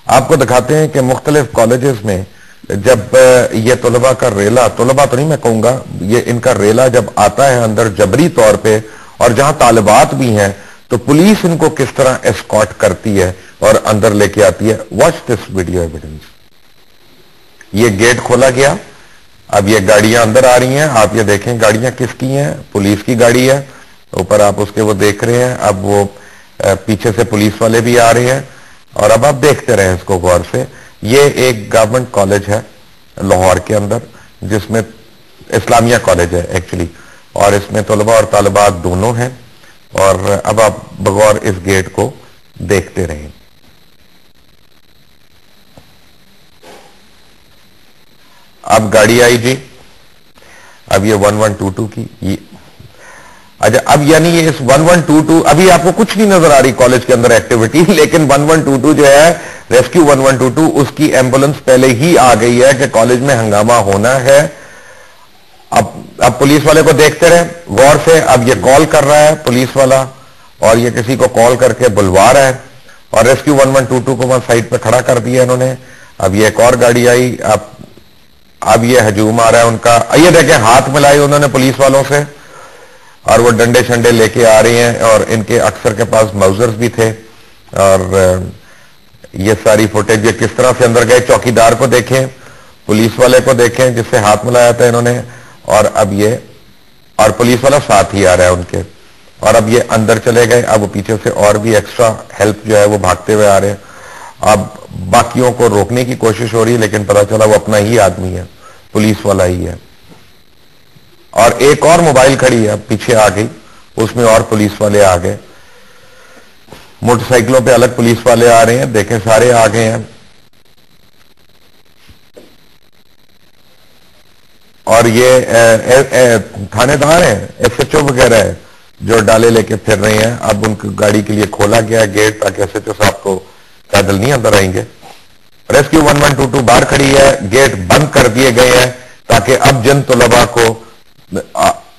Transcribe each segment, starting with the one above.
آپ کو دکھاتے ہیں کہ مختلف کالجز میں جب یہ طلباء کا ریلا، طلباء تو نہیں میں کہوں گا، یہ ان کا ریلا جب آتا ہے اندر جبری طور پہ، اور جہاں طالبات بھی ہیں تو پولیس ان کو کس طرح اسکارٹ کرتی ہے اور اندر لے کے آتی ہے. Watch this video evidence. یہ گیٹ کھولا گیا، اب یہ گاڑیاں اندر آ رہی ہیں. آپ یہ دیکھیں گاڑیاں کس کی ہیں، پولیس کی گاڑی ہے. اوپر آپ اس کے وہ دیکھ رہے ہیں. اب وہ پیچھے سے پولیس والے بھی آ رہے ہیں، اور اب آپ دیکھتے رہیں اس کو غور سے. یہ ایک گورنمنٹ کالج ہے لاہور کے اندر، جس میں اسلامیہ کالج ہے ایکچولی، اور اس میں طلباء اور طالبات دونوں ہیں. اور اب آپ بغور اس گیٹ کو دیکھتے رہیں. اب گاڑی آئی جی، اب یہ 1122 کی. اچھا اب یعنی یہ اس 1122 ابھی آپ کو کچھ نہیں نظر آ رہی کالج کے اندر ایکٹیویٹی، لیکن 1122 جو ہے ریسکیو 1122 اس کی ایمبولنس پہلے ہی آ گئی ہے کہ کالج میں ہنگامہ ہونا ہے. اب پولیس والے کو دیکھتے رہے غور سے. اب یہ کال کر رہا ہے پولیس والا، اور یہ کسی کو کال کر کے بلوا رہا ہے، اور ریسکیو 1122 کو وہاں سائٹ پہ کھڑا کر دیا انہوں نے. اب یہ ایک اور گاڑی آئی. اب یہ ہجوم آ رہا ہے ان کا. یہ دیکھیں ہاتھ ملائے انہوں نے پولیس والوں سے، اور وہ ڈنڈے شنڈے لے کے آ رہے ہیں، اور ان کے اکثر کے پاس ماؤزرز بھی تھے. اور یہ ساری فوٹیج یہ کس طرح سے اندر گئے. چوکیدار کو دیکھیں، پولیس والے کو دیکھیں جس سے ہاتھ ملایا تھا انہوں نے، اور اب یہ اور پولیس والا ساتھ ہی آ رہا ہے ان کے. اور اب یہ اندر چلے گئے. اب وہ پیچھے سے اور بھی ایکسٹرا ہیلپ جو ہے وہ بھاگتے ہوئے آ رہے ہیں. اب باقیوں کو روکنے کی کوشش ہو رہی ہے، لیکن پتا چلا وہ اپنا ہی آدمی ہے، پولیس والا ہی ہے. اور ایک اور موبائل کھڑی ہے پیچھے آ گئی، اس میں اور پولیس والے آ گئے. موٹر سائیکلوں پہ الگ پولیس والے آ رہے ہیں. دیکھیں سارے آ گئے ہیں. اور یہ تھانے دار ہیں، ایس ایچ او وغیرہ ہے جو ڈالے لے کے پھر رہے ہیں. اب ان کی گاڑی کے لیے کھولا گیا گیٹ تاکہ ایس ایچ او صاحب کو پیدل نہیں اندر آئیں گے. ریسکیو 1122 باہر کھڑی ہے. گیٹ بند کر دیے گئے ہیں تاکہ اب جن طلباء کو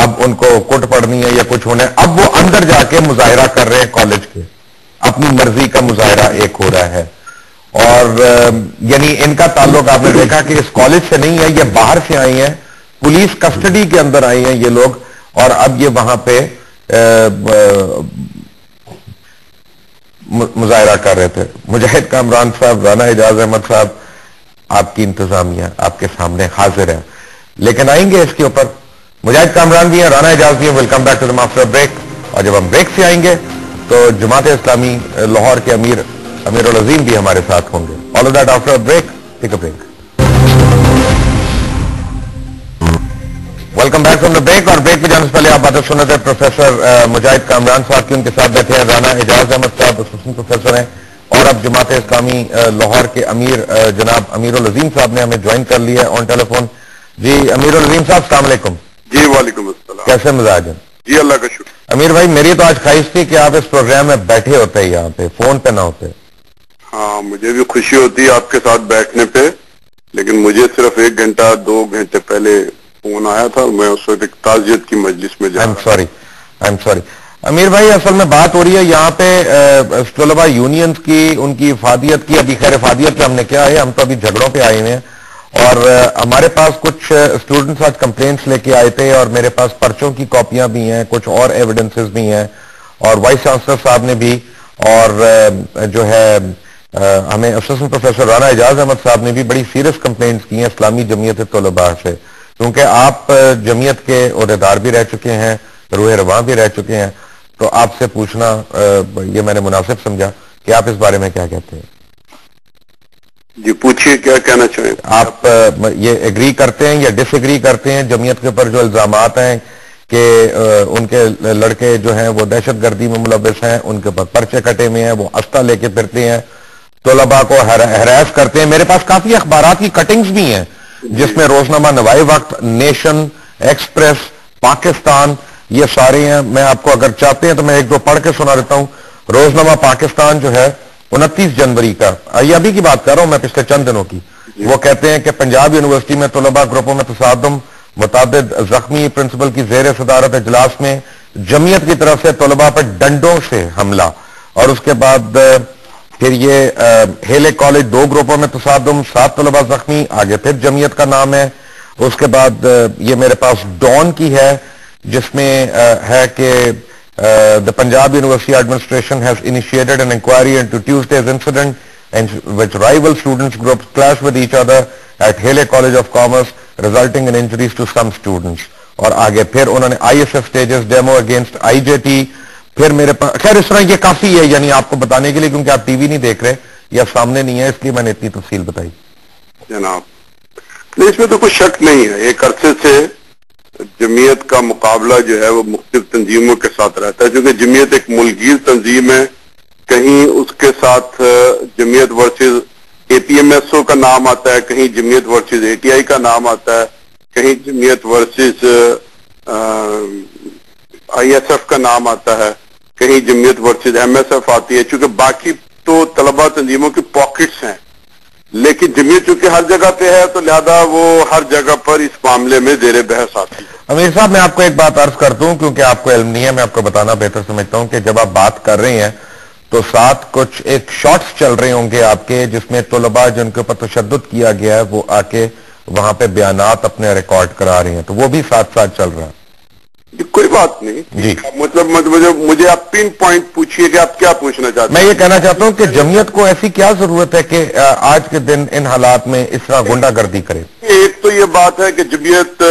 اب ان کو کٹ پڑنی ہے یا کچھ ہونا ہے، اب وہ اندر جا کے مظاہرہ کر رہے ہیں کالج کے. اپنی مرضی کا مظاہرہ ایک ہو رہا ہے. اور یعنی ان کا تعلق آپ نے دیکھا کہ اس کالج سے نہیں ہے، یہ باہر سے آئی ہیں، پولیس کسٹڈی کے اندر آئی ہیں یہ لوگ. اور اب یہ وہاں پہ مظاہرہ کر رہے تھے. مجاہد کامران صاحب، رانا اعجاز احمد صاحب، آپ کی انتظامیہ آپ کے سامنے حاضر ہے. لیکن آئیں گے اس کے اوپر. مجاہد کامران بھی ہیں، رانا اعجاز بھی ہیں. Welcome back to the after break. اور جب ہم بریک سے آئیں گے تو جماعت اسلامی لاہور کے امیر العظیم بھی ہمارے ساتھ ہوں گے. All of that after break. Take a break. Welcome back from the break. اور بریک پہ جانے سے پہلے آپ باتیں سن رہے تھے پروفیسر مجاہد کامران صاحب کی. ان کے ساتھ بیٹھے ہیں رانا اعجاز احمد صاحب، اسسٹنٹ پروفیسر ہیں. اور اب جماعت اسلامی لاہور کے امیر جناب امیر العظیم صاحب نے ہمیں جوائن کر لیا ہے آن ٹیلی فون. جی امیر العظیم صاحب السلام علیکم. جی وعلیکم السلام. کیسے مزاج ہیں؟ جی اللہ کا شکر. امیر بھائی میری تو آج خواہش تھی کہ آپ اس پروگرام میں بیٹھے ہوتے یہاں پہ، فون پہ نہ ہوتے. ہاں مجھے بھی خوشی ہوتی ہے آپ کے ساتھ بیٹھنے پہ، لیکن مجھے صرف 1 گھنٹہ 2 گھنٹے پہلے فون آیا تھا. میں اس وقت ایک تعزیت کی مجلس میں جا رہا. I'm sorry. امیر بھائی اصل میں بات ہو رہی ہے یہاں پہ طلباء یونینز کی، ان کی افادیت کی. ابھی خیر افادیت پہ ہم نے کیا ہے، ہم تو ابھی جھگڑوں پہ آئے ہوئے ہیں. اور ہمارے پاس کچھ اسٹوڈنٹس آج کمپلینٹس لے کے آئے تھے، اور میرے پاس پرچوں کی کاپیاں بھی ہیں، کچھ اور ایویڈنسز بھی ہیں. اور وائس چانسلر صاحب نے بھی، اور جو ہے ہمیں اسسٹنٹ پروفیسر رانا اعجاز احمد صاحب نے بھی بڑی سیریس کمپلینٹس کی ہیں اسلامی جمعیت طلباء سے. کیونکہ آپ جمعیت کے عہدیدار بھی رہ چکے ہیں، روح رواں بھی رہ چکے ہیں. تو آپ سے پوچھنا یہ میں نے مناسب سمجھا کہ آپ اس بارے میں کیا کہتے ہیں. جی پوچھئے کیا کہنا چاہیں. آپ یہ ایگری کرتے ہیں یا ڈس ایگری کرتے ہیں جمعیت کے اوپر جو الزامات ہیں کہ ان کے لڑکے جو ہیں وہ دہشت گردی میں ملوث ہیں، ان کے اوپر پرچے کٹے ہوئے ہیں، وہ استا لے کے پھرتے ہیں، طلباء کو ہراس کرتے ہیں. میرے پاس کافی اخبارات کی کٹنگز بھی ہیں جس میں روزنامہ نوائے وقت، نیشن، ایکسپریس، پاکستان، یہ سارے ہیں. میں آپ کو اگر چاہتے ہیں تو میں 1-2 پڑھ کے سنا دیتا ہوں. روزنامہ پاکستان جو ہے 29 جنوری کا، یہ ابھی کی بات کر رہا ہوں میں، پچھلے چند دنوں کی. وہ کہتے ہیں کہ پنجاب یونیورسٹی میں طلباء گروپوں میں تصادم، متعدد زخمی، پرنسپل کی زیر صدارت اجلاس میں جمعیت کی طرف سے طلباء پر ڈنڈوں سے حملہ. اور اس کے بعد پھر یہ ہیلے کالج 2 گروپوں میں تصادم، 7 طلبہ زخمی، آگے پھر جمعیت کا نام ہے. اس کے بعد یہ میرے پاس ڈان کی ہے جس میں ہے کہ the Punjab University Administration has initiated an inquiry into Tuesday's incident in which rival students groups clashed with each other at Hele College of Commerce resulting in injuries to some students. اور آگے پھر انہوں نے ISF stages demo against IJT. پھر میرے پاس خیر اس طرح یہ کافی ہے یعنی آپ کو بتانے کے لیے کیونکہ آپ ٹی وی نہیں دیکھ رہے یا سامنے نہیں ہے اس لیے میں نے اتنی تفصیل بتائی. جناب اس میں تو کوئی شک نہیں ہے، ایک عرصے سے جمعیت کا مقابلہ جو ہے وہ مختلف تنظیموں کے ساتھ رہتا ہے چونکہ جمعیت ایک ملک گیر تنظیم ہے. کہیں اس کے ساتھ جمعیت ورسز APMSO کا نام آتا ہے، کہیں جمعیت ورسز ATI کا نام آتا ہے، کہیں جمعیت ورسز ISF کا نام آتا ہے، کہیں جمعیت ورسز MSF آتی ہے. چونکہ باقی تو طلبہ تنظیموں کی پاکٹس ہیں لیکن جمعیت چونکہ ہر جگہ پہ ہے تو لہذا وہ ہر جگہ پر اس معاملے میں زیر بحث آتی ہے. امیر صاحب میں آپ کو ایک بات عرض کرتا ہوں کیونکہ آپ کو علم نہیں ہے، میں آپ کو بتانا بہتر سمجھتا ہوں کہ جب آپ بات کر رہے ہیں تو ساتھ کچھ ایک شارٹس چل رہے ہوں گے آپ کے جس میں طلباء جن کے اوپر تشدد کیا گیا ہے وہ آ کے وہاں پہ بیانات اپنے ریکارڈ کرا رہے ہیں تو وہ بھی ساتھ ساتھ چل رہا ہے. کوئی بات نہیں جی مطلب مجھے آپ پن پوائنٹ پوچھئے کہ آپ کیا پوچھنا چاہتے ہیں. میں یہ کہنا چاہتا ہوں کہ جمعیت کو ایسی کیا ضرورت ہے کہ آج کے دن ان حالات میں اس طرح غنڈہ گردی کرے. ایک تو یہ بات ہے کہ جمعیت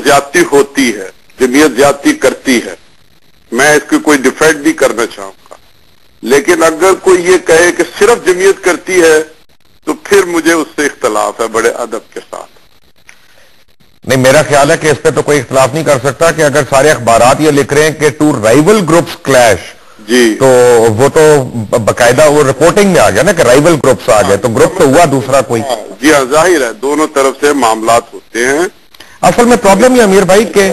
زیادتی ہوتی ہے، جمعیت زیادتی کرتی ہے، میں اس کو کوئی ڈیفینڈ نہیں کرنا چاہوں گا، لیکن اگر کوئی یہ کہے کہ صرف جمعیت کرتی ہے تو پھر مجھے اس سے اختلاف ہے بڑے ادب کے ساتھ. نہیں میرا خیال ہے کہ اس پہ تو کوئی اختلاف نہیں کر سکتا کہ اگر سارے اخبارات یہ لکھ رہے ہیں کہ 2 رائیول گروپس کلیش جی تو وہ تو باقاعدہ وہ رپورٹنگ میں آ گیا نا کہ رائیول گروپس آ گئے تو گروپ تو ہوا دوسرا کوئی. جی ہاں ظاہر ہے دونوں طرف سے معاملات ہوتے ہیں. اصل میں پرابلم یہ امیر بھائی کہ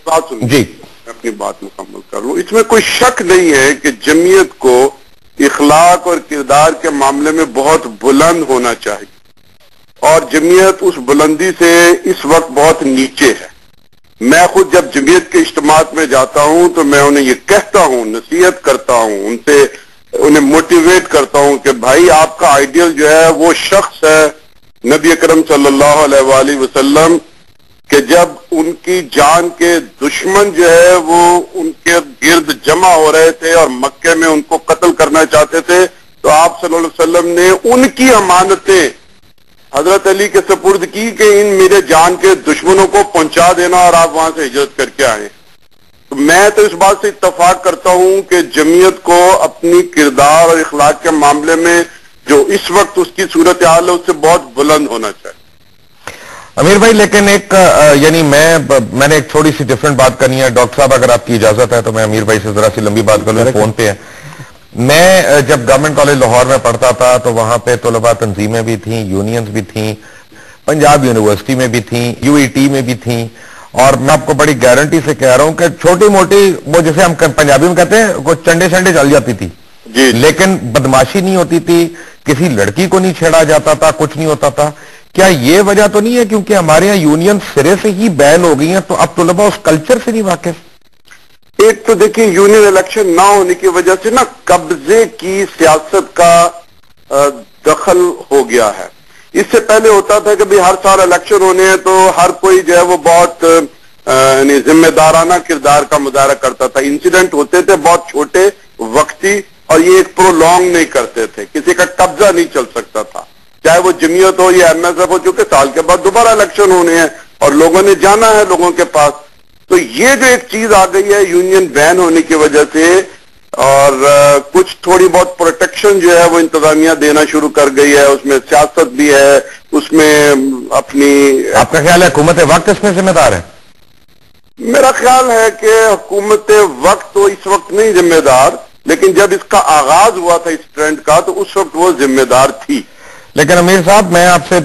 بات سنیں جی اپنی بات مکمل کر لوں. اس میں کوئی شک نہیں ہے کہ جمعیت کو اخلاق اور کردار کے معاملے میں بہت بلند ہونا چاہیے اور جمعیت اس بلندی سے اس وقت بہت نیچے ہے. میں خود جب جمعیت کے اجتماعات میں جاتا ہوں تو میں انہیں یہ کہتا ہوں، نصیحت کرتا ہوں، ان سے انہیں موٹیویٹ کرتا ہوں کہ بھائی آپ کا آئیڈیل جو ہے وہ شخص ہے نبی اکرم صلی اللہ علیہ وآلہ وسلم کہ جب ان کی جان کے دشمن جو ہے وہ ان کے گرد جمع ہو رہے تھے اور مکے میں ان کو قتل کرنا چاہتے تھے تو آپ صلی اللہ علیہ وسلم نے ان کی امانتیں حضرت علی کے سپرد کی کہ ان میرے جان کے دشمنوں کو پہنچا دینا اور آپ وہاں سے ہجرت کر کے آئیں. تو میں تو اس بات سے اتفاق کرتا ہوں کہ جمعیت کو اپنی کردار اور اخلاق کے معاملے میں جو اس وقت اس کی صورتحال ہے اس سے بہت بلند ہونا چاہیے. امیر بھائی لیکن ایک یعنی میں نے ایک تھوڑی سی ڈیفرنٹ بات کرنی ہے. ڈاکٹر صاحب اگر آپ کی اجازت ہے تو میں امیر بھائی سے ذرا سی لمبی بات کر لوں، فون پہ ہے. میں جب گورنمنٹ کالج لاہور میں پڑھتا تھا تو وہاں پہ طلباء تنظیمیں بھی تھیں، یونینز بھی تھیں، پنجاب یونیورسٹی میں بھی تھیں، UET میں بھی تھیں اور میں آپ کو بڑی گارنٹی سے کہہ رہا ہوں کہ چھوٹی موٹی وہ جسے ہم پنجابی میں کہتے ہیں وہ چنڈے چل جاتی تھی جی لیکن بدماشی نہیں ہوتی تھی، کسی لڑکی کو نہیں چھیڑا جاتا تھا، کچھ نہیں ہوتا تھا. کیا یہ وجہ تو نہیں ہے کیونکہ ہمارے یہاں یونین سرے سے ہی بین ہو گئی ہیں تو اب طلباء اس کلچر سے نہیں واقف؟ ایک تو دیکھیں یونین الیکشن نہ ہونے کی وجہ سے نا قبضے کی سیاست کا دخل ہو گیا ہے. اس سے پہلے ہوتا تھا کہ ہر سال الیکشن ہونے ہیں تو ہر کوئی جو ہے وہ بہت یعنی ذمہ دارانہ کردار کا مظاہرہ کرتا تھا. انسیڈنٹ ہوتے تھے بہت چھوٹے وقتی اور یہ ایک پرولونگ نہیں کرتے تھے، کسی کا قبضہ نہیں چل سکتا تھا چاہے وہ جمعیت ہو یا MSF ہو، چونکہ سال کے بعد دوبارہ الیکشن ہونے ہیں اور لوگوں نے جانا ہے لوگوں کے پاس. تو یہ جو ایک چیز آ گئی ہے یونین بین ہونے کی وجہ سے اور کچھ تھوڑی بہت پروٹیکشن جو ہے وہ انتظامیہ دینا شروع کر گئی ہے، اس میں سیاست بھی ہے، اس میں اپنی آپ کا خیال ہے حکومت وقت اس میں ذمہ دار ہے؟ میرا خیال ہے کہ حکومت وقت تو اس وقت نہیں ذمہ دار، لیکن جب اس کا آغاز ہوا تھا اس ٹرینڈ کا تو اس وقت وہ ذمہ دار تھی. لیکن امیر صاحب میں آپ سے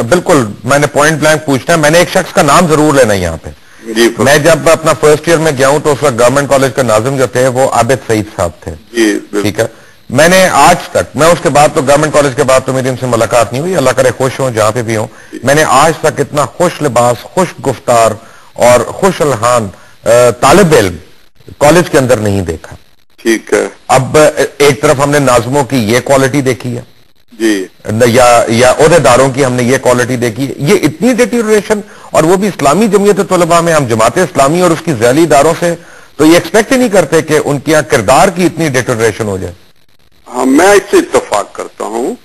بالکل میں نے پوائنٹ بلینک پوچھنا ہے، میں نے ایک شخص کا نام ضرور لینا ہے یہاں پہ. جی میں جب اپنا فرسٹ ایئر میں گیا ہوں تو اس وقت گورنمنٹ کالج کا ناظم جو تھے وہ عابد سعید صاحب تھے. جی ٹھیک ہے. میں نے آج تک میں اس کے بعد تو گورنمنٹ کالج کے بعد تو میری ان سے ملاقات نہیں ہوئی، اللہ کرے خوش ہوں جہاں پہ بھی ہوں. میں نے آج تک اتنا خوش لباس، خوش گفتار اور خوش الحان طالب علم کالج کے اندر نہیں دیکھا. ٹھیک ہے. اب ایک طرف ہم نے ناظموں کی یہ کوالٹی دیکھی ہے جی. یا عہدیداروں کی ہم نے یہ کوالٹی دیکھی ہے. یہ اتنی ڈیٹیریشن، اور وہ بھی اسلامی جمعیت طلباء میں. ہم جماعت اسلامی اور اس کی ذیلی اداروں سے تو یہ ایکسپیکٹ ہی نہیں کرتے کہ ان کے یہاں کردار کی اتنی ڈیٹیریشن ہو جائے. ہاں، میں اس سے اتفاق کرتا ہوں.